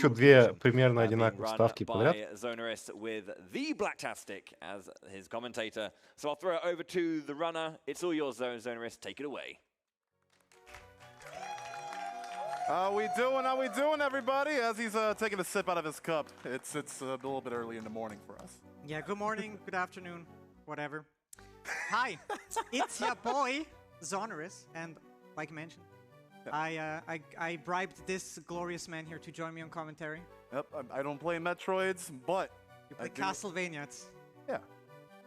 хочу две примерно одинаковые ставки подряд. Xoneris with the Blacktastic as his commentator. So I'll throw it over to the runner. It's all yours, Xoneris. Take it away. How we doing, everybody? As he's taking a sip out of his cup. It's a little bit early in the morning for us. Yeah, good morning, good afternoon, whatever. Hi, it's your boy, Xoneris, and like mentioned, I bribed this glorious man here to join me on commentary. Yep, I don't play Metroids, but you play Castlevania. Yeah.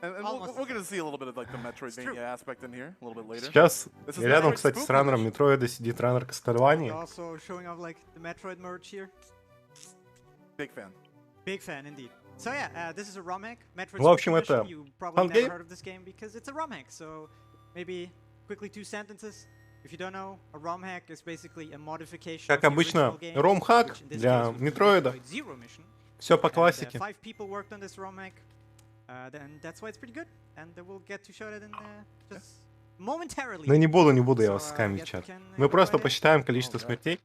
And we're going to see a little bit of like the Metroidvania aspect in here a little bit later. Сейчас рядом, кстати, с раннером Метроида сидит раннер Castlevania. Also showing off like the Metroid merch here. Big fan. Big fan indeed. So yeah, this is a ROM hack. Metroid В общем, это you probably never heard of this game because it's a ROM hack. So maybe quickly 2 sentences. If you don't know, a ROM hack is basically a modification. Как обычно, ROM-хак для Метроида. Все по классике. 5 people worked on this ROM hack. Then that's why it's pretty good, and we'll get to show that in just momentarily. Да не буду я вас скамить, чат. Мы просто посчитаем количество смертей.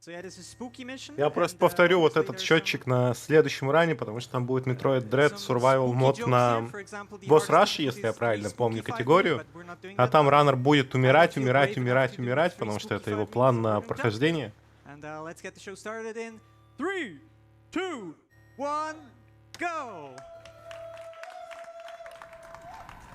Я просто повторю вот этот счетчик на следующем ране, потому что там будет Metroid Dread Survival мод на Boss Rush, если я правильно помню категорию. А там раннер будет умирать, потому что это его план на прохождение. And let's get the show started in 3, 2, 1, go!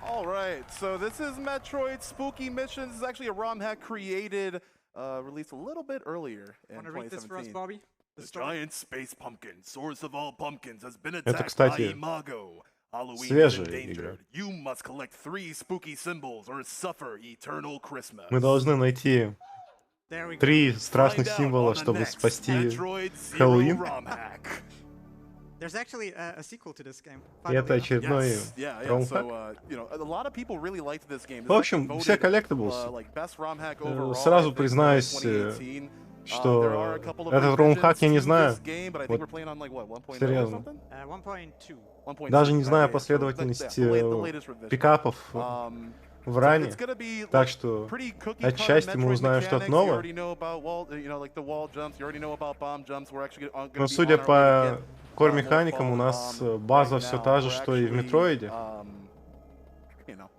Alright, so this is Metroid Spooky Missions. This is actually a ROM hack created, released a little bit earlier in 2017. Read this for us, Bobby? The giant space pumpkin, source of all pumpkins, has been attacked by Imago. Halloween is endangered. You must collect 3 spooky symbols or suffer eternal Christmas. Мы должны найти 3 страшных символа, чтобы спасти Хэллоуин. There's actually a sequel to this game. И это очередной ROM-хак. В общем, все collectibles. Сразу признаюсь, что этот ROM-хак я не знаю. Вот, серьезно. Даже не знаю последовательности пикапов в ране. Так что отчасти мы узнаем что-то новое. Но судя по кор-механикам, у нас база все та же, что и в Метроиде.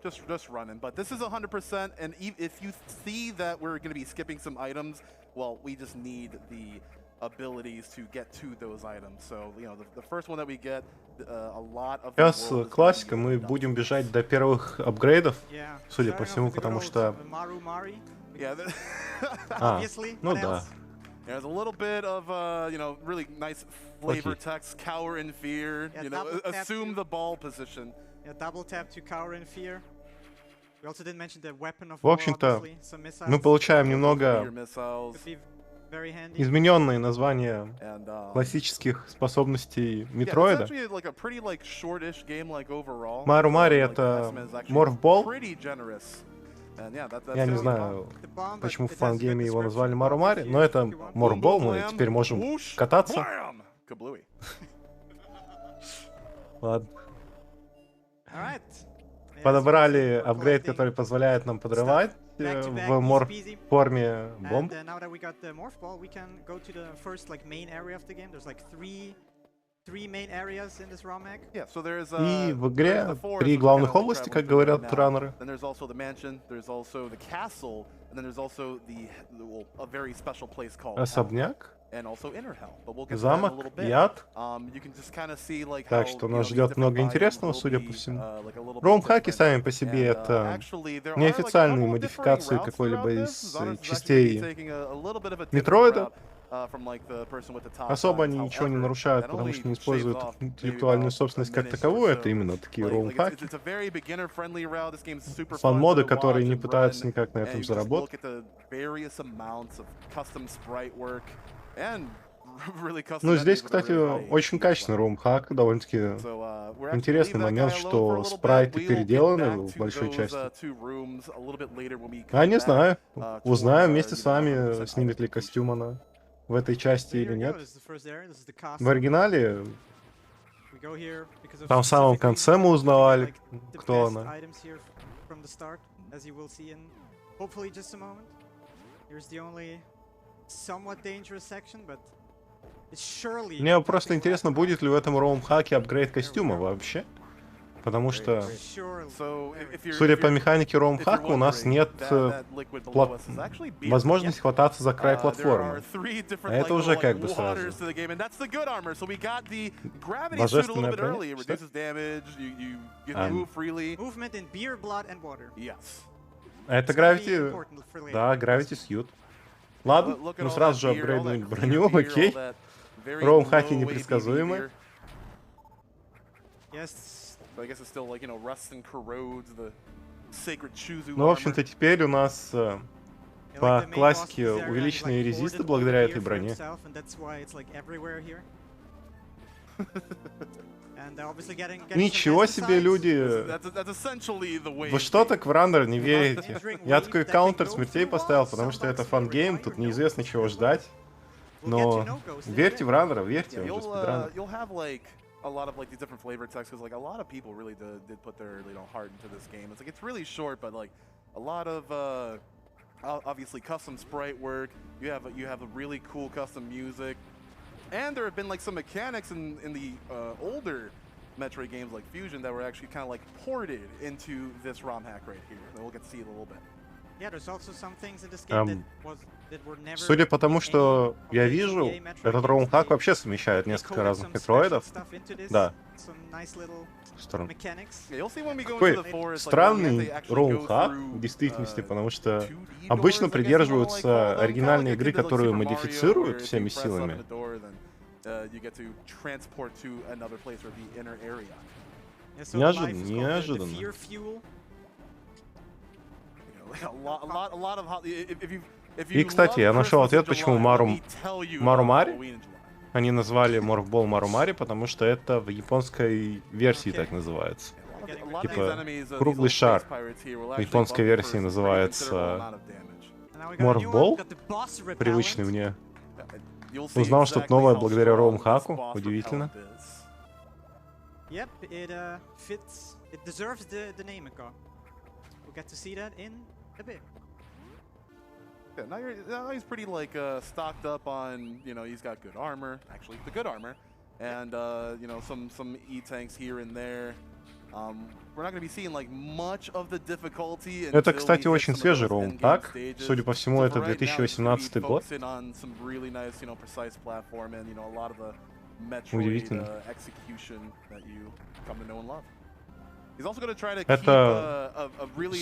Just running, but this is 100%, and if you see that we're going to be skipping some items, well, we just need the abilities to get to those items. So, you know, the first one that we get, a lot of. Сейчас классика, мы будем бежать до первых апгрейдов, судя по всему, потому что. Ну да. There's a little bit of, you know, really nice flavor text, cower in fear, you know, assume the ball position. Yeah, double tap to cower in fear. We also didn't mention the weapon of В общем-то, мы получаем немного измененные названия классических способностей Метроида. Мару-мари — это морфбол. Я не знаю, почему в фан-гейме его назвали Мару-мари, но это морфбол, мы теперь можем кататься. Ладно. Подобрали апгрейд, который позволяет нам подрывать в морф-форме бомб. И в игре 3 главных области, как говорят раннеры. Особняк, замок, яд. Так что нас ждет много интересного, судя по всему. ROM-хаки сами по себе это неофициальные модификации какой-либо из частей Метроида. Особо они ничего не нарушают, потому что не используют интеллектуальную собственность как таковую. Это именно такие ROM-хаки. Фан-моды, которые не пытаются никак на этом заработать. Ну, здесь, кстати, очень качественный ROM-хак, довольно-таки интересный момент, что спрайты переделаны в большой части. А не знаю, узнаем вместе с вами, снимет ли костюм она в этой части или нет. В оригинале, там в самом конце мы узнавали, кто она. Мне просто интересно, будет ли в этом роум-хаке апгрейд костюма вообще. Потому что, судя по механике роум-хака, у нас нет возможности хвататься за край платформы. А это уже как бы сразу. Божественная броня? Что? А это гравити... Да, гравити сьют. Ладно, ну сразу же апгрейднуть броню, окей. Роум-хаки непредсказуемы. Ну, в общем-то, теперь у нас по классике увеличенные резисты благодаря этой броне. Ничего себе, люди! Вы что так в раннер не верите? Я такой каунтер смертей поставил, потому что это фан-гейм, тут неизвестно чего ждать. Но верьте в раннера, верьте, он же спидранер. A lot of like these different flavor texts, because like a lot of people really did put their heart into this game. It's like it's really short, but like a lot of obviously custom sprite work. You have a really cool custom music, and there have been like some mechanics in the older Metroid games like Fusion that were actually kind of like ported into this ROM hack right here. And we'll get to see it a little bit. Судя по тому, что я вижу, этот роум-хак вообще совмещает несколько разных метроидов. Да. Какой странный роум-хак в действительности, потому что обычно придерживаются оригинальной игры, которую модифицируют всеми силами. Неожиданно, неожиданно. И, кстати, я нашел ответ, почему Марумари. Они назвали Морфбол Марумари, потому что это в японской версии так называется. Типа, круглый шар. В японской версии называется Морфбол, привычный мне. Узнал что-то новое благодаря роум-хаку. Удивительно. Yeah, now he's pretty like stocked up on, you know, he's got good armor, actually the good armor, and you know, some E-tanks here and there. We're not going to be seeing like much of the difficulty. Это, кстати, очень свежий роум-хак. Судя по всему, это 2018 год. Удивительно. Это,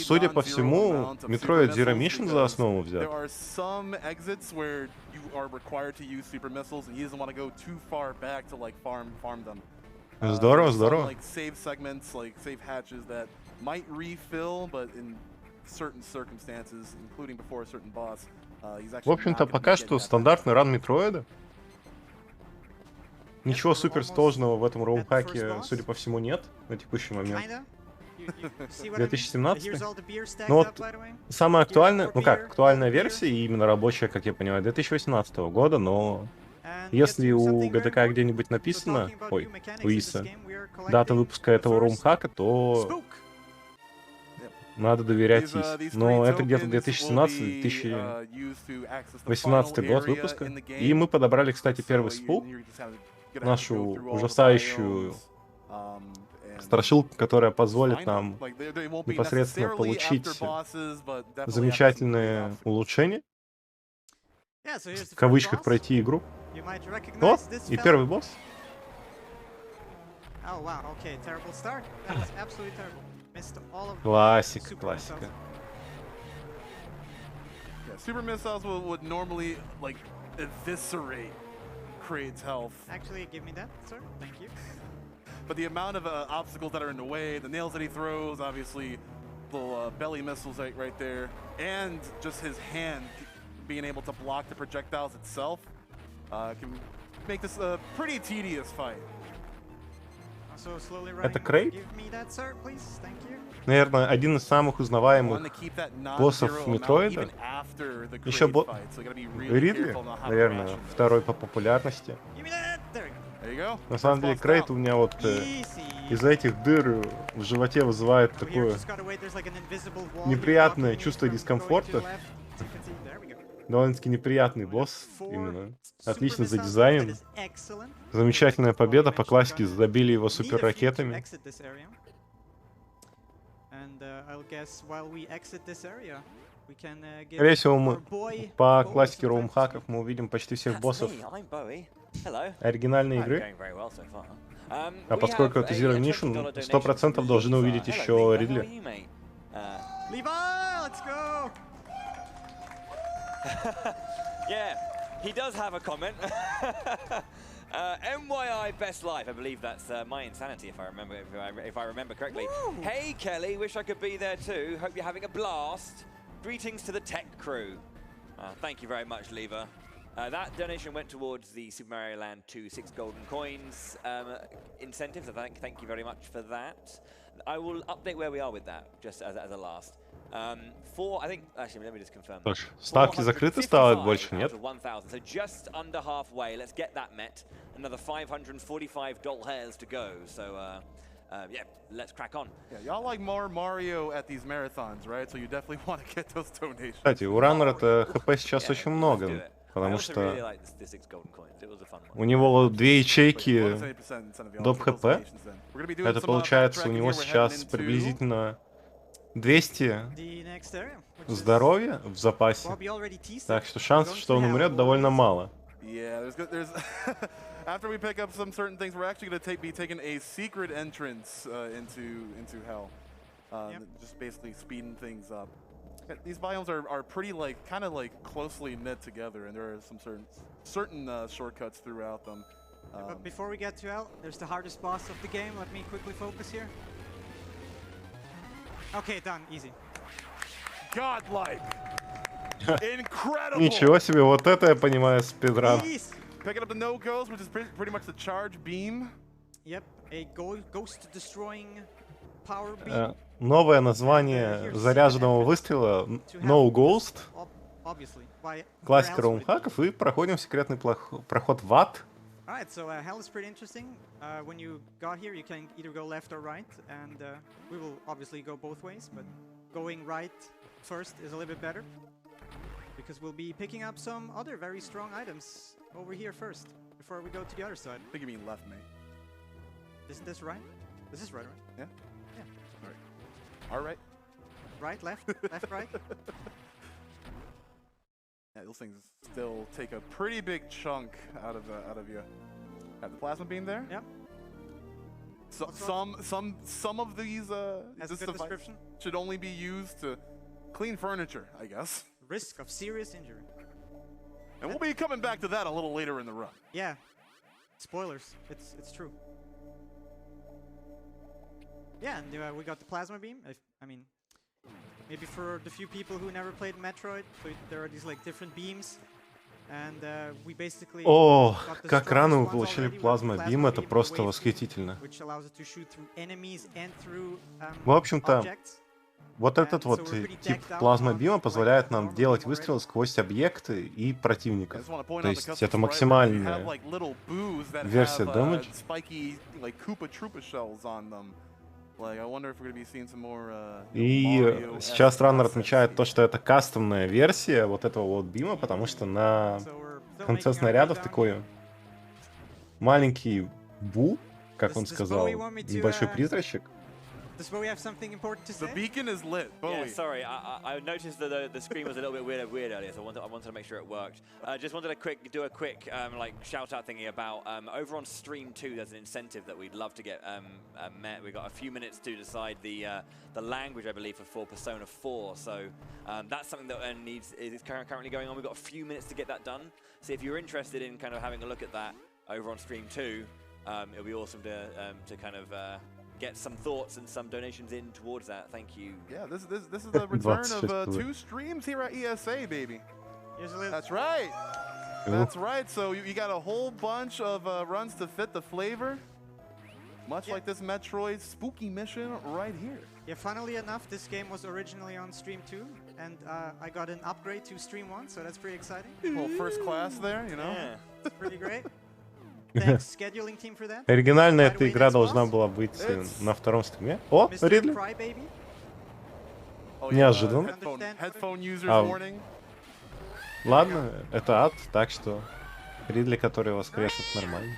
судя по всему, Metroid Zero Mission за основу взят. Здорово, здорово. В общем-то, пока что стандартный ран Метроида. Ничего супер сложного в этом роум-хаке, судя по всему, нет на текущий момент. 2017. Ну вот, самая актуальная, ну как, актуальная версия, и именно рабочая, как я понимаю, 2018 года, но если у ГДК где-нибудь написано, ой, у ИСа, дата выпуска этого роум-хака, то надо доверять ИС. Но это где-то 2017-2018 год выпуска. И мы подобрали, кстати, первый спул. Нашу ужасающую страшилку, которая позволит нам непосредственно получить замечательные улучшения. В кавычках пройти игру. О, и первый босс. Классика, классика. Super missiles would normally like eviscerate Kraid's health. Actually, give me that, sir. Thank you. But the amount of obstacles that are in the way, the nails that he throws, obviously, little belly missiles right there, and just his hand being able to block the projectiles itself can make this a pretty tedious fight. Это Крейд? Наверное, один из самых узнаваемых боссов Метроида. Еще Ридли, наверное, второй по популярности. На самом деле, Крейд у меня вот из-за этих дыр в животе вызывает такое неприятное чувство дискомфорта. Довольно-таки неприятный босс именно. Отлично задизайнен. That is excellent. Замечательная победа. По классике забили его супер ракетами. Скорее всего, мы по классике роумхаков мы увидим почти всех боссов оригинальной игры. А поскольку это Zero Mission, 100% должны увидеть еще Ридли. Yeah, he does have a comment. MYI best life. I believe that's my insanity, if I remember correctly. Woo! Hey Kelly, wish I could be there too. Hope you're having a blast. Greetings to the tech crew. Thank you very much, Lever. That donation went towards the Super Mario Land 2 6 golden coins incentives. Thank you very much for that. I will update where we are with that, just as a last. I think, actually, let me just confirm. Ставки закрыты, ставок больше нет. So just under halfway. Let's get that met. Another 545 doll hairs to go. So, yeah, let's crack on. Yeah, y'all like more Mario at these marathons, right? So you definitely want to get those donations. Кстати, у Раннера-то ХП сейчас очень много, потому что у него 2 ячейки доп ХП. Это получается у него сейчас приблизительно 200 здоровья в запасе, так что шансов, что он умрет, довольно мало. After we pick up some certain things, we're actually going to be taking a secret entrance into hell, just basically speeding things up. These biomes are pretty kind of closely knit together, and there are some certain shortcuts throughout them. But before we get to hell, there's the hardest boss of the game. Let me quickly focus here. Okay, done. Easy. Godlike. Incredible. Ничего себе, вот это я понимаю спидран. Picking up the no-goes, which is pretty much the charge beam. Yep, a ghost destroying power beam. Новое название заряженного выстрела No Ghost. Классика роумхаков, и проходим секретный проход в ад. Alright, so hell is pretty interesting. When you got here, you can either go left or right, and we will obviously go both ways, but going right first is a little bit better, because we'll be picking up some other very strong items over here first, before we go to the other side. I think you mean left, mate. Isn't this right? This is right, right? Yeah? Yeah. All right. Right, left, left, right? Yeah, those things still take a pretty big chunk out of you. Have the plasma beam there? Yep. So, some of these description should only be used to clean furniture, I guess. Risk of serious injury. And we'll be coming back to that a little later in the run. Yeah. Spoilers. It's true. Yeah, and we got the plasma beam. I mean, maybe for the few people who never played Metroid, so there are these different beams, and we basically. О, как рано вы получили плазма бим, это просто восхитительно. В общем-то, вот этот вот тип плазма бима позволяет нам делать выстрелы сквозь объекты и противников. То есть это максимальная версия дэмэдж. И сейчас Раннер отмечает то, что это кастомная версия вот этого вот бима, потому что на конце снарядов такой маленький бу, как он сказал, небольшой призрачек. The beacon is lit. Yeah, sorry, I noticed that the screen was a little bit weird earlier, so I wanted to make sure it worked. Just wanted to do a quick shout-out thingy about over on Stream 2. There's an incentive that we'd love to get met. We've got a few minutes to decide the language, I believe, for Persona 4. So that's something that is currently going on. We've got a few minutes to get that done. So if you're interested in kind of having a look at that over on Stream 2, it'll be awesome to kind of get some thoughts and some donations in towards that. Thank you. Yeah, this is the return of 2 streams here at ESA, baby. That's right. That's right. So you got a whole bunch of runs to fit the flavor, much like this Metroid spooky mission right here. Yeah, funnily enough, this game was originally on Stream 2, and I got an upgrade to Stream 1, so that's pretty exciting. Well, first class there, you know. Yeah. It's pretty great. Thanks, scheduling team, for that. Оригинально эта игра должна была быть на втором стриме. О, Ридли. Неожиданно. Ладно, это ад, так что Ридли, который воскреснет, нормально.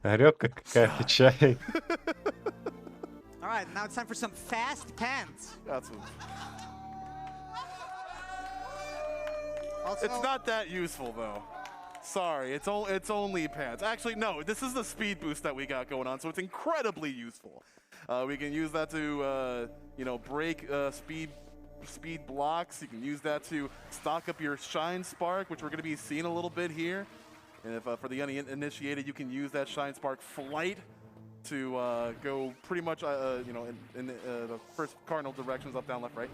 Орёт, как какая-то чай. Alright, now it's time for some fast pants. That's Also, It's not that useful though. Sorry, it's only pants. Actually, no. This is the speed boost that we got going on, so it's incredibly useful. We can use that to you know, break speed blocks. You can use that to stock up your Shine Spark, which we're going to be seeing a little bit here. And if for the uninitiated, you can use that Shine Spark flight to go pretty much you know, in the first cardinal directions, up, down, left, right.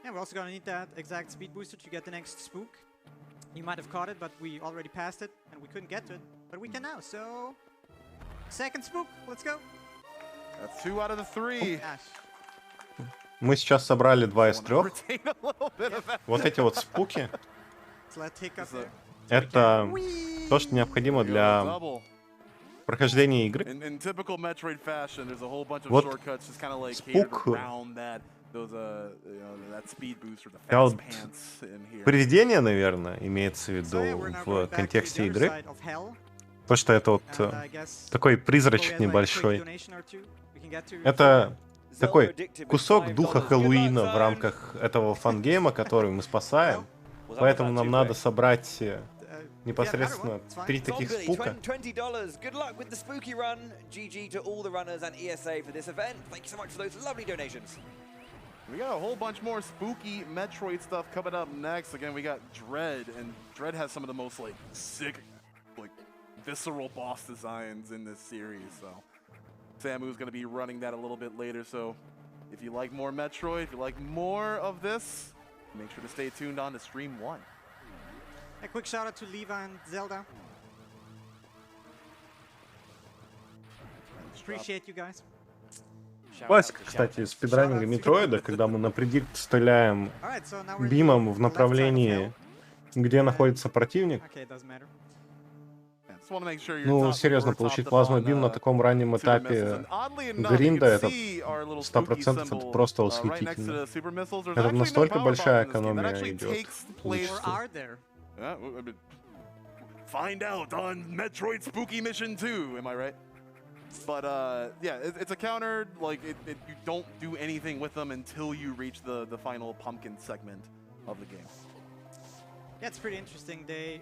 yeah, we're also gonna need that exact speed booster to get the next spook. You might have caught it, but we already passed it, and we couldn't get to it. But we can now, so... Second spook, let's go! That's 2 out of the 3. Gosh. Мы сейчас собрали 2 из 3. Retain a little bit of that. Вот эти вот спуки, Let's let Hiccup Is it- there. это то, что необходимо для Double. прохождения игры. In typical Metroid fashion, there's a whole bunch of Вот shortcuts just kind of like catered спук- around that, those you know, that speed boost or the Я fast вот pants in here. Привидение, наверное, имеется в виду So yeah, we're now в going back to контексте the other игры. side of hell, То, что это вот and I guess такой probably призрачек has, like, a quick небольшой. donation or two we can get to Это Zelda такой addicted with кусок духа $5. Good luck, Хэллоуина в Zone. рамках этого фан-гейма, который мы спасаем. Was that Поэтому about нам too надо quick? собрать yeah, непосредственно it's fine. 3 таких Zombie, спука. $20. Good luck with the spooky run. GG to all the runners and ESA for this event. Thank you so much for those lovely donations. We got a whole bunch more spooky Metroid stuff coming up next. Again, we got Dread, and Dread has some of the most like sick, like visceral boss designs in this series. So Samu's going to be running that a little bit later. So if you like more Metroid, if you like more of this, make sure to stay tuned on to Stream 1. A quick shout out to Leva and Zelda. Appreciate you guys. Shout out Классика, to кстати, Shout. спидранинга Метроида, когда мы на предикт стреляем Alright, so now we're бимом on в the left side of направлении, hell. где находится противник. Okay, it doesn't matter. Yeah, just want to make sure you're Ну, top- серьезно, we're получить topped up плазмобим on, на таком раннем super missiles. этапе And oddly enough, you гринда, can это see our little 100% spooky это symbol, просто right next to восхитительно. the super missiles. There's Это actually no настолько power большая bomb in this game. That экономия actually идет. takes place. Or are there? Yeah, I mean, find out on Metroid Spooky Mission 2. Am I right? But yeah, it's a counter. Like you don't do anything with them until you reach the final pumpkin segment of the game. Yeah, it's pretty interesting. They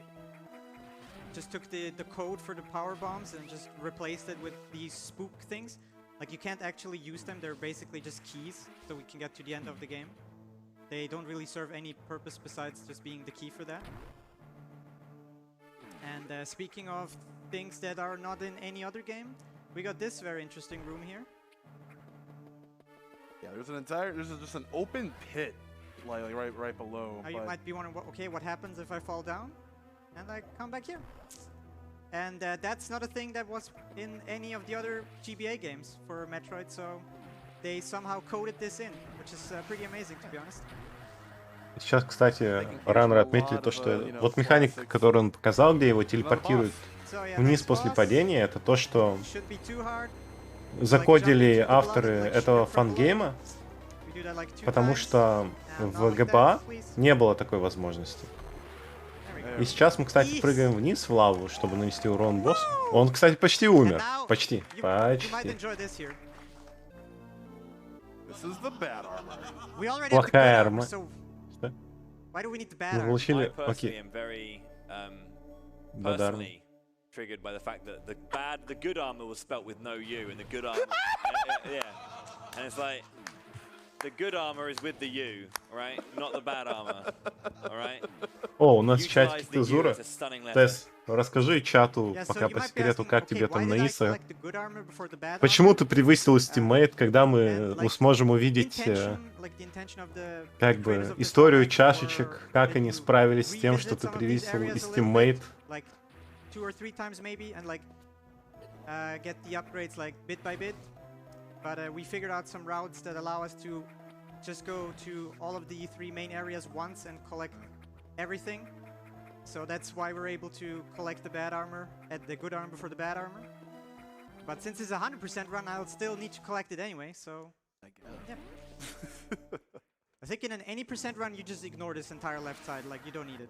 just took the code for the power bombs and just replaced it with these spook things. Like you can't actually use them. They're basically just keys, so we can get to the end of the game. They don't really serve any purpose besides just being the key for that. And speaking of things that are not in any other game, we got this very interesting room here. Yeah, there's just an open pit, like right below. Now you might be wondering, okay, what happens if I fall down? And I come back here. And that's not a thing that was in any of the other GBA games for Metroid, so they somehow coded this in, which is pretty amazing, to be honest. Сейчас, кстати, раннеры отметили то, что вот механика, которую он показал, где его телепортируют So yeah, вниз next после boss падения, это то, что shouldn't be too hard. закодили авторы этого фан-гейма, We do that like 2 потому times. что And в not like ГБА that, please. не было такой возможности. There we go. И сейчас мы, кстати, прыгаем вниз в лаву, чтобы нанести урон боссу. Он, кстати, почти умер. And now Почти. You might Почти. enjoy this here. This is the bad armor. We already have the Плохая good armor, арма. so Что? why do we need the bad Мы armor? получили... I personally Окей. am very Благодарен. personally triggered by the fact that the good armor was spelt with no U, and the good armor, yeah, and it's like the good armor is with the U, right? Not the bad armor, all right? О, у нас в чате Utilize the U Тезура. as a stunning letter. Тесс, расскажи чату, Yeah, so пока you по might be секрету, asking, как okay, тебе why там did на I ИСа. select the good armor before the bad Почему armor? ты превысил стиммейт, когда мы And, like, сможем увидеть like the intention of the как creators бы of this историю project, чашечек, or как did они you справились с тем, что revisit ты some of these превысил areas и a little стиммейт. bit, like 2 or 3 times maybe, and like get the upgrades like bit by bit. But we figured out some routes that allow us to just go to all of the 3 main areas once and collect everything. So that's why we're able to collect the bad armor at the good armor before the bad armor. But since it's a 100% run, I'll still need to collect it anyway, so yeah. think in any percent run, you just ignore this entire left side. Like, you don't need it.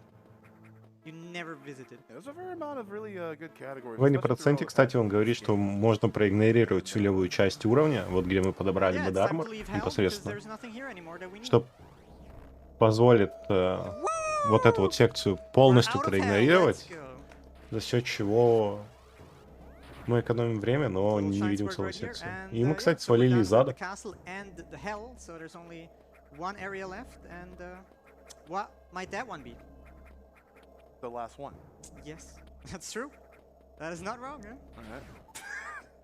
You never visit it. There's a fair amount of really good categories. В Ване especially through all проценте, the кстати, он patches говорит, this что game. можно проигнорировать всю левую часть уровня, вот где мы подобрали Yeah, it's Bad time Armor to leave hell because непосредственно, there's nothing here anymore that we need. что позволит вот эту вот секцию полностью We're out of hell, проигнорировать, let's go. за счет чего мы экономим время, но Little не shine видим spurt целую right here, секцию. and, И мы, yeah, кстати, so we're свалили done из with ада. the castle and the hell, so there's only one area left, and what might that one be? The last one. Yes, that's true. That is not wrong, huh? All right.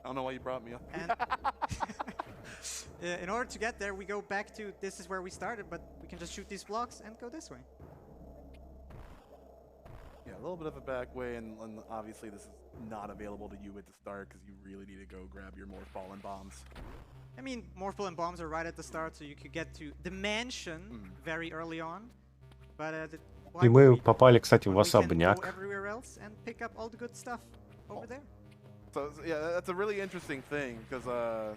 I don't know why you brought me up. And in order to get there, we go back to this is where we started, but we can just shoot these blocks and go this way. Yeah, a little bit of a back way, and obviously this is not available to you at the start because you really need to go grab your Morph Ball and bombs. I mean, Morphle and bombs are right at the start, so you could get to the mansion very early on. But И мы попали, кстати, в we can go особняк. everywhere else and pick up all the good stuff over there. So yeah, that's a really interesting thing because a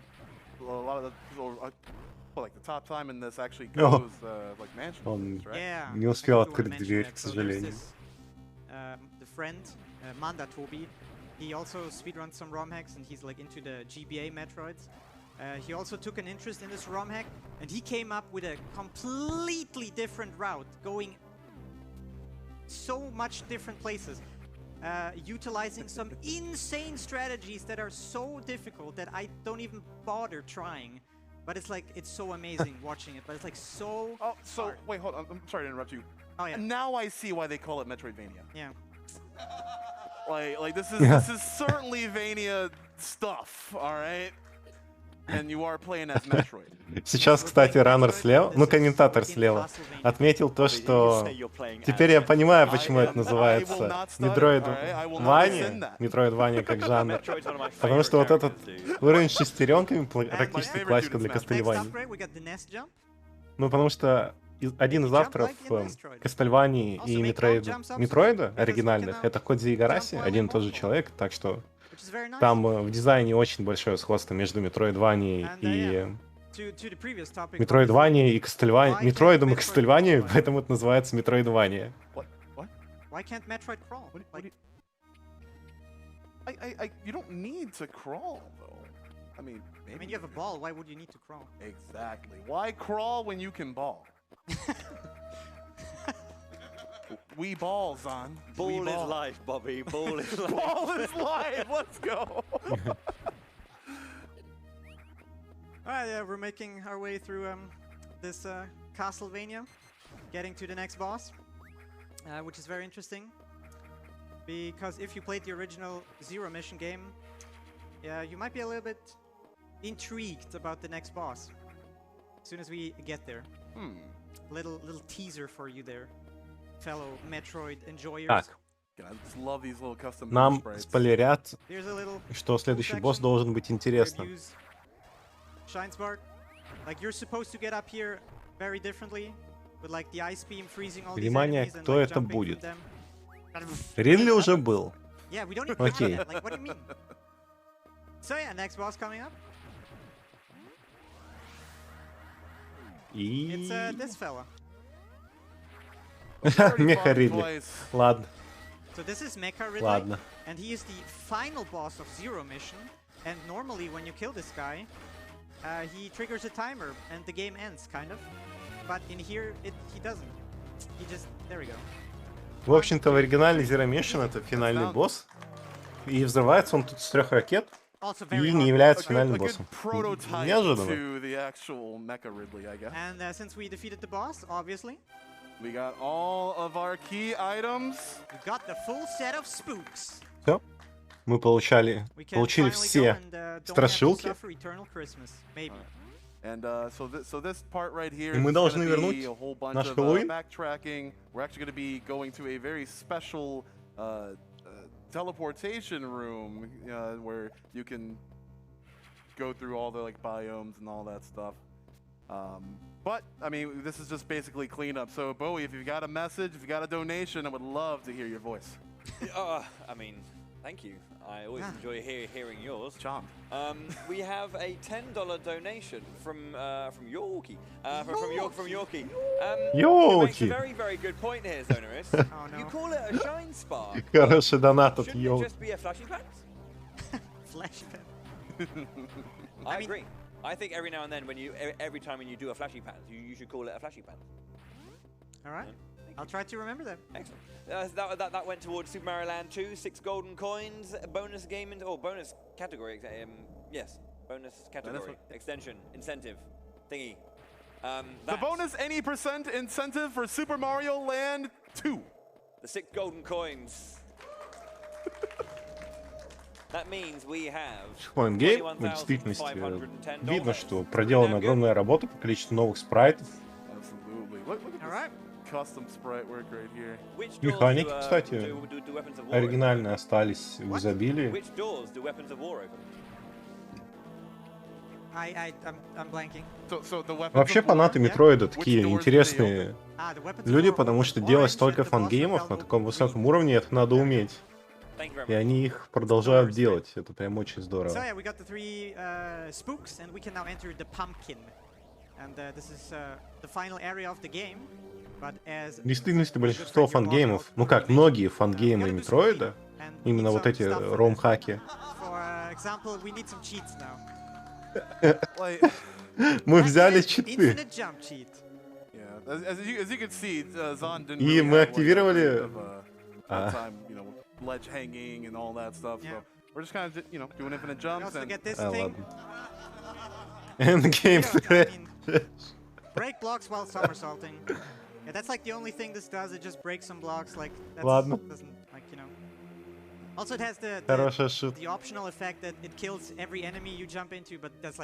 lot of the well, like the top time in this actually Oh. goes like mansion, Он right? Yeah. не I успел forgot to открыть mention дверь, that. к So there's сожалению. this, the friend, Manda Tobi, he also speedruns some ROM hacks and he's like into the GBA Metroids. He also took an interest in this ROM hack and he came up with a completely different route, going so much different places, utilizing some insane strategies that are so difficult that I don't even bother trying. But it's like, it's so amazing watching it, but it's like so Oh, so hard. wait, hold on. I'm sorry to interrupt you. Oh yeah, Now I see why they call it Metroidvania. yeah. Like this is certainly Vania stuff, all right? And you are playing as Metroid. Сейчас, кстати, раннер слева, ну, комментатор слева, отметил то, что теперь я понимаю, почему это называется Metroidvania как жанр. Потому что вот этот уровень с шестеренками практически классика для Next Castlevania. upgrade, we got the Nest Jump. Ну, потому что один из авторов Castlevania и Метроида оригинальных — это Кодзи Игараси, один и тот же человек, так что Which is very nice. там в дизайне очень большое сходство между Метроидванией и To the previous topic, Метроидванией и Castlevania, Метроидом и Castlevania, поэтому это называется Метроидвания. What? why can't Metroid crawl? What Like, do you... you don't need to crawl though. I mean, maybe I mean, you have a ball. Why would you need to crawl? Exactly. Why crawl when you can ball? We ball, Zon. We Ball is life, Bobby. Ball is life. Ball is life. Let's go. Alright, yeah, we're making our way through this Castlevania, getting to the next boss, which is very interesting. Because if you played the original Zero Mission game, yeah, you might be a little bit intrigued about the next boss. As soon as we get there, little teaser for you there, fellow Metroid enjoyers. Так, I just love these little custom нам sprites. спойлерят, Here's a little что следующий босс должен быть интересным. use Shine Spark. Like you're supposed to get up here very differently, with like the ice beam freezing all these Внимание, enemies and кто like это jumping from будет? them. Ридли уже был. Yeah, we don't even Окей. know that. Like, what do you mean? So yeah, next boss coming up. И... It's this fella. Меха Ридли. Ладно, So this is Mecha Ridley, ладно. and he is the final boss of Zero Mission. And normally, when you kill this guy, he triggers a timer, and the game ends, kind of. But in here, he doesn't. He just there we go. В общем-то, в оригинальной Zero Mission это финальный босс. И взрывается он тут с 3 ракет. Also very И не hard. является A финальным good боссом. prototype Неожиданно. to the actual Mecha Ridley, I guess. And since we defeated the boss, obviously, We got all of our key items. we got the full set of spooks. Все. Мы получили We can Получили finally go все and, don't have to страшилки. suffer eternal Christmas, maybe. And so this part right here И мы is должны gonna вернуть be a whole bunch наш of Хэллоуин. backtracking. We're actually going to be going to a very special teleportation room where you can go through all the like biomes and all that stuff. But I mean, this is just basically cleanup. So Bowie, if you've got a message, if you got a donation, I would love to hear your voice. I mean, Thank you. I always enjoy hearing yours. Chomp. We have a $10 donation from Yorkie. From Yorkie. Who makes a Yorkie. very good point here, Xoneris. Oh, no. You call it a shine spark. Хороший донат от Shouldn't it Йолки. just be a flashing pants? Flash pen. I agree. I think every now and then, every time when you do a flashy pants, you should call it a flashy pants. All right. I'll try to remember that. Excellent. That went towards Super Mario Land 2, 6 golden coins, bonus game bonus category. Yes, bonus category extension incentive thingy. The bonus any % incentive for Super Mario Land 2. The 6 golden coins. That means we have Фан-гейм, в действительности видно, что проделана огромная работа по количеству новых спрайтов. Absolutely. Look at All this right. custom sprite work right here. Механики, кстати, оригинальные остались в изобилии. Which doors do weapons of war open? I'm blanking. So the weapons Вообще of war, фанаты Метроида такие doors do they интересные The weapons люди, for потому что orange делать and столько the boss фан-геймов repel на will таком green. высоком уровне, это надо уметь. Thank you very И much. они их продолжают делать. Это прям очень So здорово. yeah, we got the 3 spooks, and we can now enter the pumpkin. And this is the final area of the game. But as В действительности большинство фан-геймов, ну как, многие фан-геймы Метроида, именно вот эти ром-хаки, For example, we need some cheats now. Like, мы взяли Activate читы. Infinite jump cheat. yeah, as you can see, Zon didn't И really мы have, активировали- a bit of, time, ledge hanging and all that stuff. Yeah. So we're just kind of, doing infinite We jumps also and get this А, thing. ладно. Endgame I mean, break blocks while somersaulting. Yeah, that's like the only thing this does. It just breaks some blocks. Like that Ладно. doesn't Also, it has Хорошая шутка. the optional effect that it kills every enemy you jump into, but that's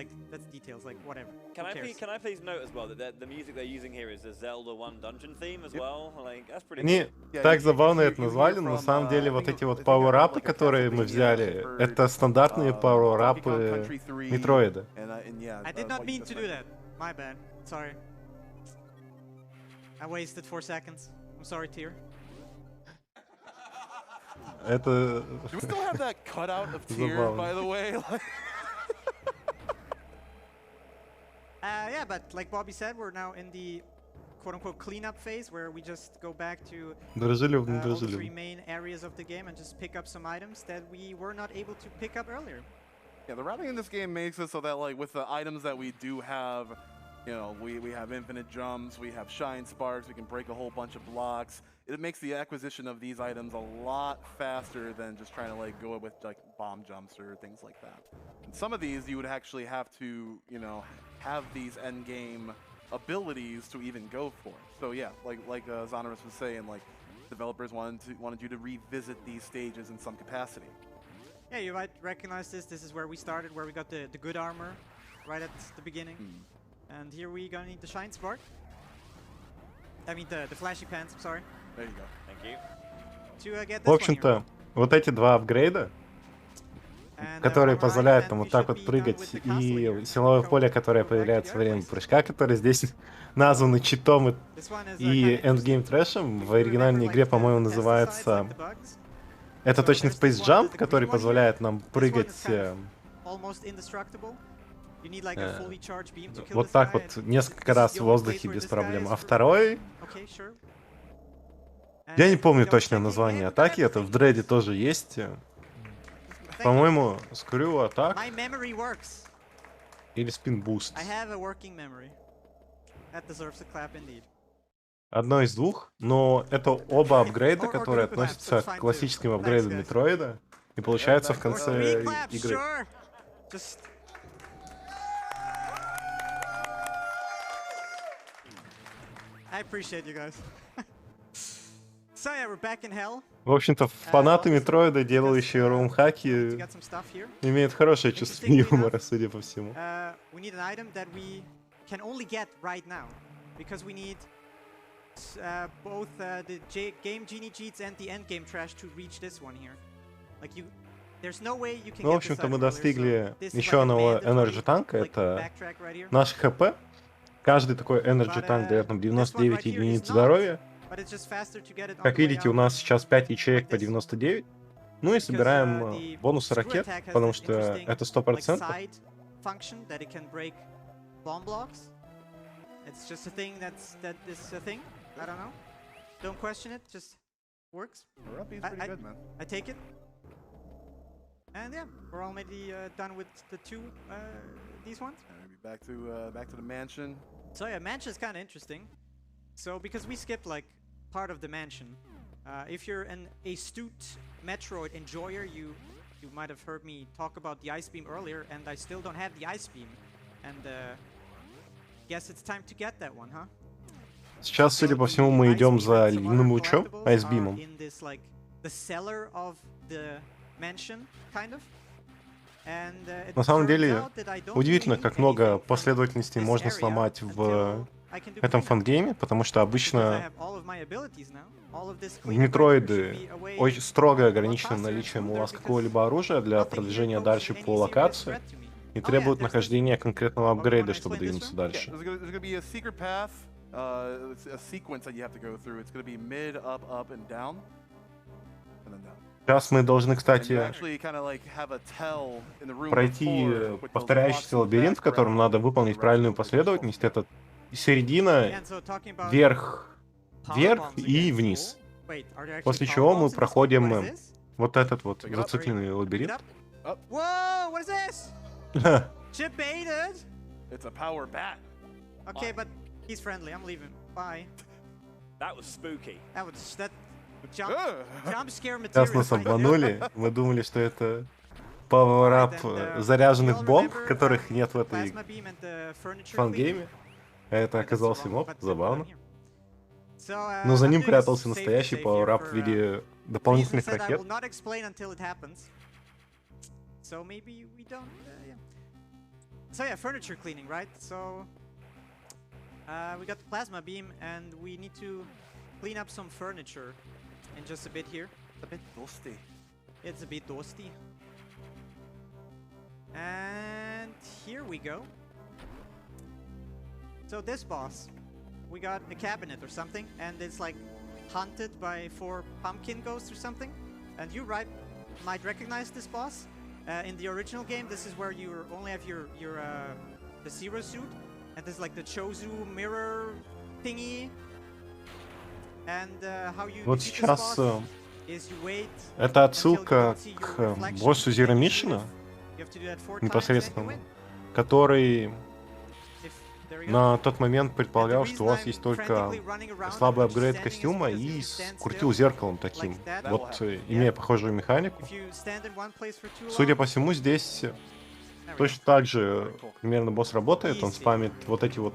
details. Like whatever. Can Who cares? I please note as well that the music they're using here is the Zelda 1 dungeon theme as well? Like, that's pretty Они cool. так забавно это назвали, но на самом деле вот эти вот пауэрапы, которые мы взяли, это стандартные пауэрапы Метроида. I did not mean to do that. My bad. Sorry. I wasted 4 seconds. I'm sorry, Tyr. Это... Do we still have that cutout of Tyr, Забавно. by the way? Yeah, but like Bobby said, we're now in the quote-unquote cleanup phase, where we just go back to Дружелюбно, all the 3 дружелюбно. main areas of the game and just pick up some items that we were not able to pick up earlier. Yeah, the routing in this game makes it so that, like, with the items that we do have, we have infinite jumps, we have shine sparks, we can break a whole bunch of blocks. It makes the acquisition of these items a lot faster than just trying to, like, go with, like, bomb jumps or things like that. And some of these you would actually have to, have these end game abilities to even go for. So yeah, like Xoneris was saying, like, developers wanted you to revisit these stages in some capacity. Yeah, you might recognize this. This is where we started, where we got the good armor right at the beginning. And here we gonna need the shine spark. I mean the flashy pants, I'm sorry. There you go. Thank you. To get В this one общем-то, вот эти два апгрейда, here. And, которые alright, позволяют then нам we вот так should вот be done прыгать, with the castle here. и силовое Go- поле, которое go back to появляется the во время other places. прыжка, которое здесь названо читом This one is, и kinda эндгейм interesting. трэшем, If в you оригинальной remember, игре, like, по-моему, the pesticides, называется... like the bugs. Это So точно there's Space this one, Jump, the который green one позволяет нам This one прыгать is kind of almost indestructible. You need like a fully charged beam to kill вот this так guy, вот and несколько this is раз the в only воздухе place where без this guy проблем. is А for- второй, Okay, sure. я не And помню don't точное check название in-game, атаки, but это в everything. дреде тоже есть. Thank you. По-моему, скрю атак My memory works. или спин буст. I have a working memory. That deserves a clap indeed. Одно из двух, но это оба апгрейда, Or которые two claps, относятся it's к fine классическим too. апгрейдам Thanks, guys. Метроида. И получается в Or Or конце 3 claps, игры. sure. Just I appreciate you guys. So yeah, we're back in hell. В общем-то, фанаты also, Метроида, делающие To рум-хаки, get some stuff here. имеют хорошее чувство Interestingly юмора, enough, судя по всему. We need an item that we can only get right now, because we need both the game genie cheats and the end game trash to reach this one here. Like there's no way you can Ну, в get this общем-то, item мы earlier, достигли so this is еще like a одного mandatory, энерджи танка. like, Это backtrack right here. наш ХП. Каждый такой энерджи But, танк дает нам this one right 99 here is единиц not, здоровья. but it's just faster to get it on Как the way видите, у out. нас сейчас 5 ячеек like по this. 99. Ну и because, собираем the бонусы screw ракет, attack has потому this что interesting, это like, 100%. side function that it can break bomb blocks. It's just a thing that is a thing. I don't know. Don't question it. Just works. Ruppy's pretty good, man. I take it. And yeah, we're already done with the two these ones. And we'll be back to the mansion. So yeah, mansion's kind of interesting. So because we skipped like part of the mansion, if you're an astute Metroid enjoyer, you might have heard me talk about the ice beam earlier, and I still don't have the ice beam, and guess it's time to get that one, huh? Сейчас, судя по всему, The мы ice идем beam за and some ледяным other лучом, collectibles айсбимом. are in this, like, the cellar of the mansion, kind of. And, it На самом turns деле, out that I don't удивительно, really как need много anything from последовательностей this можно area сломать в until I can do этом cleanup. фан-гейме, потому что Because I обычно have all of my abilities now. All of this в cleanup right here should Метроиды be away очень строго a lot ограничено faster and наличием у smoother вас because какого-либо оружия для nothing here продвижения poses дальше any по serious локации threat to me. и Oh yeah, требует there's this нахождения room. конкретного Oh, you апгрейда, wanna чтобы explain this двинуться room? дальше. There's gonna be a secret path, it's a sequence that you have to go through. It's gonna be mid, up, and down, and then down. Сейчас мы должны, And you кстати, actually kind of like have a tell in the room пройти before with those повторяющийся blocks in the лабиринт, в котором background надо in the выполнить direction правильную of where you're supposed последовательность. to go. Это середина, And so talking about вверх, power вверх bombs и again. вниз. Wait, are there actually После power чего мы bombs in this game? проходим What is this? вот этот вот Pick it up. зацикленный Pick it лабиринт. up. Whoa, what is this? Chip baited? It's a power bat. Okay, but he's friendly. I'm leaving. Bye. That was spooky. That jump scare Сейчас material. нас right there. обманули. Мы думали, что это пауэрап Alright, then, заряженных you all бомб, remember, которых нет в этой Plasma beam and the furniture фан-гейме. А это cleaning? That's оказался wrong, моб. but Забавно. here. So, Но за I'm ним doing a прятался safe настоящий save here пауэрап for, в виде дополнительных reasons that I ракет. will not explain until it happens. So maybe we don't. Yeah. So yeah, furniture cleaning, right? So we got the plasma beam, and we need to clean up some furniture in just a bit here. It's a bit dusty. It's a bit dusty. And here we go. So this boss, we got a cabinet or something, and it's like hunted by 4 pumpkin ghosts or something. And you might recognize this boss. In the original game, this is where you only have your the zero suit, and there's like the Chozu mirror thingy. And how you Вот defeat this сейчас boss is you wait это until you отсылка don't see к your reflection, боссу then Зира you do Мишина, it. You have to do that 4 times and you непосредственно, win. который If- there you go. на тот момент And the предполагал, что у вас reason есть I'm только frantically running around and слабый just апгрейд standing is костюма because if и you stand крутил still, зеркалом таким. like that, Вот, will имея похожую механику. if you stand in one place for too Судя long, по всему, здесь there we go. точно так же примерно босс работает. Он Easy. спамит вот эти вот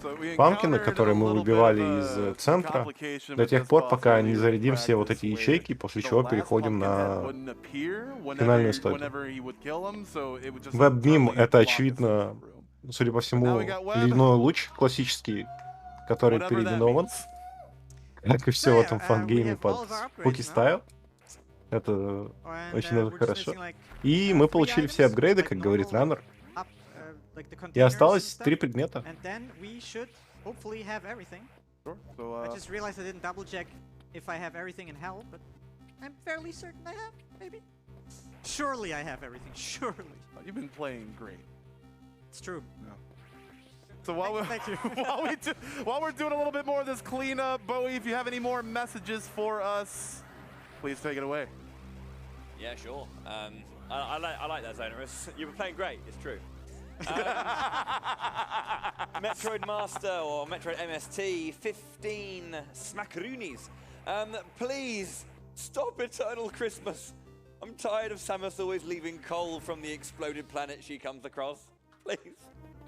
So we памкины, encountered которые a мы little bit выбивали of из a центра, complication до with тех this пор, boss пока не earlier in зарядим все вот practice эти where ячейки, после the чего last переходим pumpkin head на wouldn't appear финальную whenever, стадию. whenever he would kill him, so it would just Веб-бим — permanently это, block the очевидно, room. судя по Now всему, we got web. ледяной луч классический, который Whatever that переименован, means. как и все So в yeah, этом we фан-гейме have под all of our Spooky upgrades now. Style. Это And, очень даже we're just хорошо. missing, like, И мы 3 получили все items, апгрейды, like как говорит normal, Раннер. up, like the И containers and осталось stuff. 3 предмета. And then we should hopefully have everything. Sure. So, I just realized I didn't double check if I have everything in hell, but I'm fairly certain I have, maybe. Surely I have everything, surely. you've been playing great. It's true. So while we Thank you. while we're doing a little bit more of this cleanup, Bowie, if you have any more messages for us, please take it away. Yeah, sure. I like that, Xoneris. You were playing great, it's true. Metroid Master or Metroid MST, 15 smackaroonies. Please, stop Eternal Christmas. I'm tired of Samus always leaving coal from the exploded planet she comes across. Please.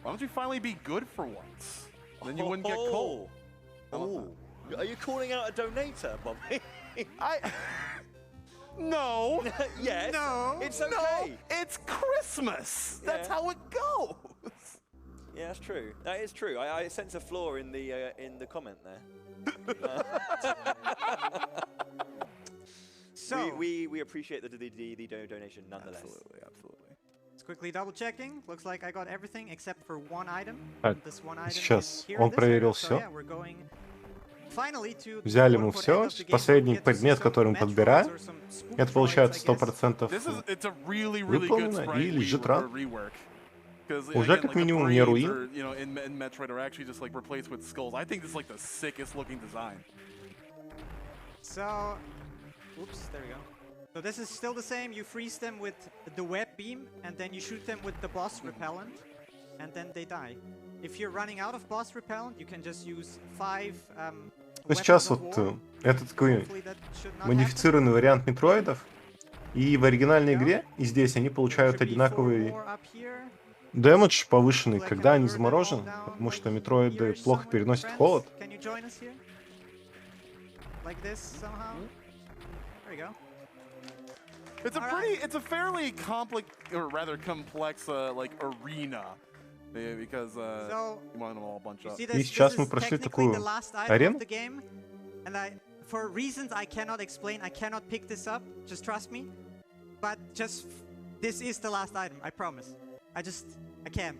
Why don't you finally be good for once? Then you wouldn't get cold. Oh. Are you calling out a donator, Bobby? No. Yes. No. It's No, okay. it's Christmas. That's Yeah. how it goes. Yeah, that's true. That is true. I sense a flaw in the comment there. So, we appreciate the donation nonetheless. Absolutely. just quickly double checking. Looks like I got everything except for one item. Так, This one item сейчас is here он in this area. проверил So всё. yeah, we're going Взяли мы все. Последний предмет, который мы подбираем, это получается 100% выполнено и лежит ран. Уже как минимум не руин. So, oops, there we go. So this is still the same. You freeze them with the web beam, and then you shoot them with the boss repellent, and then they die. If you're running out of boss repellent, you can just use 5 Но сейчас вот это такой модифицированный вариант метроидов. И в оригинальной игре, и здесь они получают одинаковый дэмэдж повышенный, когда они заморожены, потому что метроиды плохо переносят холод. Like this somehow. There you go. It's a fairly complex like arena. Because you want them all bunch up. И сейчас мы прошли такую арену. For reasons I cannot explain, I cannot pick this up. Just trust me. But just this is the last item. I promise. I can't.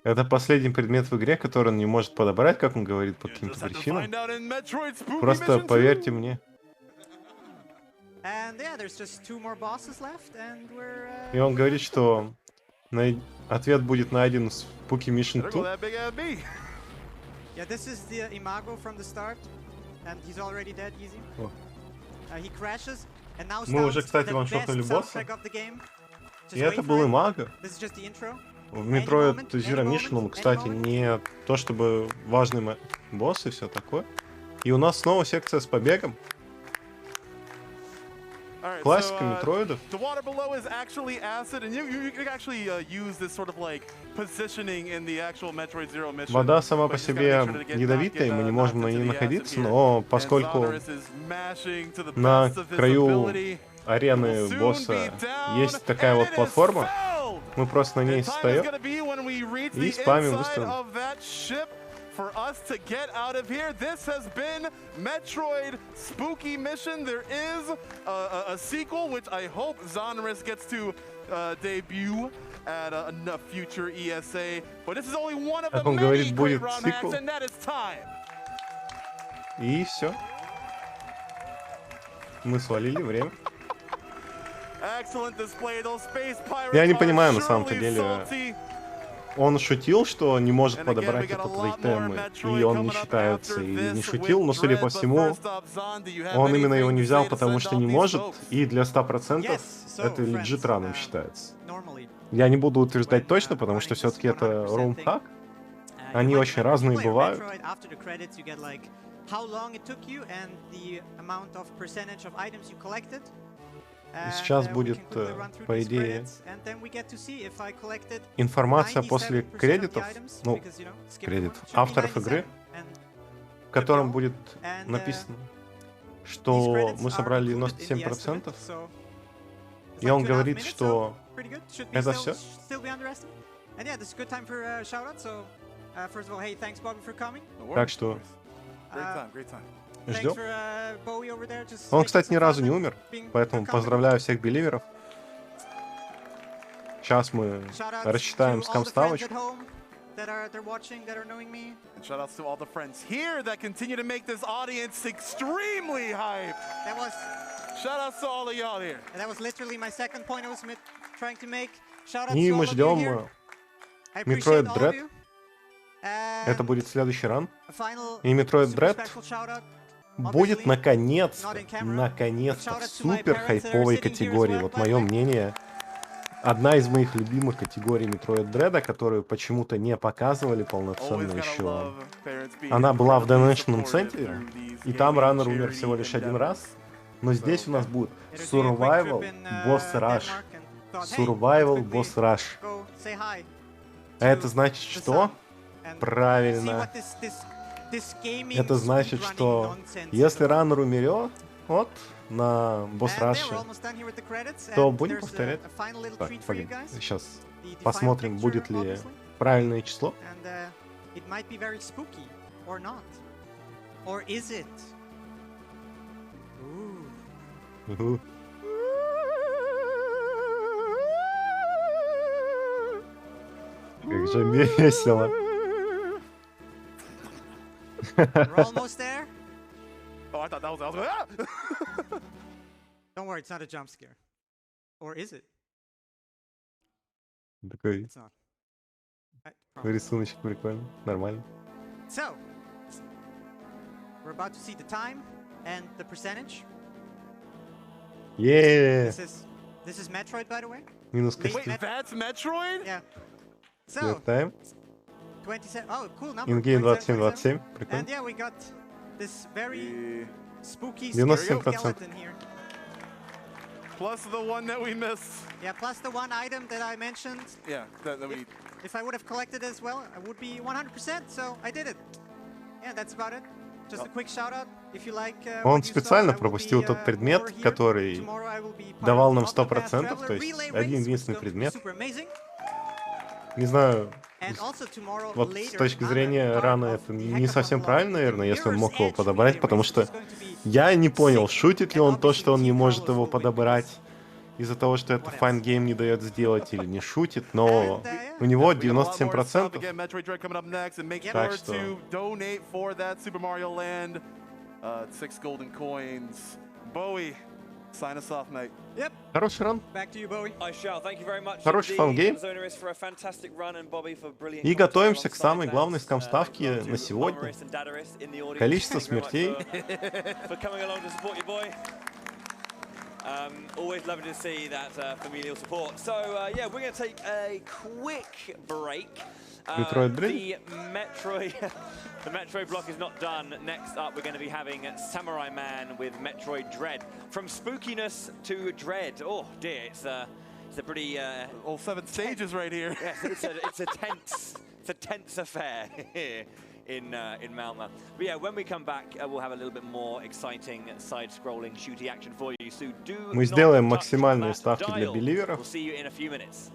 Это последний предмет в игре, который он не может подобрать, как он говорит, по каким-то причинам. Просто поверьте мне. И он говорит, что ответ будет найден в Spooky Mission 2. Мы уже, кстати, ваншотнули босса. И это был Имаго. В Metroid Zero Mission, кстати, не то чтобы важный босс и все такое. И у нас снова секция с побегом. Классика метроидов. Вода сама по себе ядовитая, мы не можем на ней находиться, но поскольку на краю арены босса есть такая вот платформа, мы просто на ней встаем и спамим выстрелом. For us to get out of here. This has been Metroid Spooky Mission. There is a sequel, which I hope Xoneris gets to debut at a future ESA. But this is only one of the many great run hacks, and that is time. И все. Мы свалили время. Я не понимаю, на самом-то деле. Он шутил, что не может подобрать этот айтем, и он не считается, и не шутил, но, судя по всему, он именно его не взял, потому что не может, и для 100% это легит раном считается. Я не буду утверждать точно, потому что все-таки это рум-хак. Они очень разные бывают. И сейчас будет, по идее, информация после кредитов, ну, кредитов, авторов игры, в котором будет написано, что мы собрали 97%, и он говорит, что это все. Так что ждем. Он, кстати, ни разу не умер, поэтому поздравляю всех беливеров. Сейчас мы рассчитаем скам-ставочку. Shoutouts to all the friends here that continue to make this audience extremely hype. Shoutouts to all of y'all here. That was literally my second point I was trying to make. И мы ждем Metroid Dread. Это будет следующий ран. И Metroid Dread будет наконец-то в супер хайповой категории. Вот мое мнение. Одна из моих любимых категорий Metroid Dread, которую почему-то не показывали полноценно еще. Она была в Dimension Center, и там раннер умер всего лишь один раз. Но здесь у нас будет Survival Boss Rush. Survival Boss Rush. А это значит что? Правильно. Это значит, что если раннер умерет, вот, на босс-раше, то будем повторять. Так, погоди, сейчас посмотрим, будет ли правильное число. Как же весело. We're almost there. I was like, ah! Don't worry, it's not a jump scare. Or is it? Такой It's not. I promise. рисуночек прикольный, нормально. So, we're about to see the time and the percentage. Еее, This is Metroid, by the way. минус Wait, костюм. Wait, that's Metroid? Yeah. So, Летаем. 27. Oh, cool number. Ингейм 27. 27-27, And прикольно. yeah, we got this very spooky 97%. skeleton here. Plus the one that we missed. Yeah, plus the one item that I mentioned. Yeah, that we... If I would have collected as well, I would be 100%, so I did it. Yeah, that's about it. Just a quick shout out. If you like, Он what you специально saw, I will пропустил be, тот предмет, more here. который Tomorrow I will be part давал of нам Octopath 100%, Traveler то есть relay один race, which is единственный going to be предмет. super amazing. Не знаю, And also tomorrow, вот с later, точки I'm a зрения part Рана of это the не Hackathon совсем Vlog, правильно, the наверное, если он Mirror's мог его Edge подобрать, relay потому race, что which is going to be я не понял, sick. шутит ли And он то, что он не obviously, Team может Carlos его will win подобрать из-за того, что это What else? файн-гейм не дает сделать, или не шутит, но And, yeah. у него We got a lot more stuff. 97%. Again, Metroid Dread coming up next, and make Yep. sure Так что- to donate for that Super Mario Land. 6 golden coins. Bowie, sign us off, mate. Yep, Хороший ран. back to you, Bowie. I shall. Thank you very much. Хороший indeed, фан-гейм. Xoneris, for a fantastic run, and Bobby for brilliant И commentary готовимся к alongside самой that. главной Thanks скам-ставке a lot на to сегодня. Xoneris and Dadaris in the audience. Количество Thank you very much смертей. for coming along to support your boy. Always lovely to see that familial support. So yeah, we're going to take a quick break. Metroid break? The Metroid block is not done. Next up, we're going to be having Samurai Man with Metroid Dread. From spookiness to dread. Oh dear, it's a pretty All 7 stages right here. yes, it's a tense affair here in Malmö. But yeah, when we come back, we'll have a little bit more exciting side-scrolling shooty action for you. So do Мы not сделаем touch максимальные that ставки для dial. беливеров. We'll see you in a few minutes.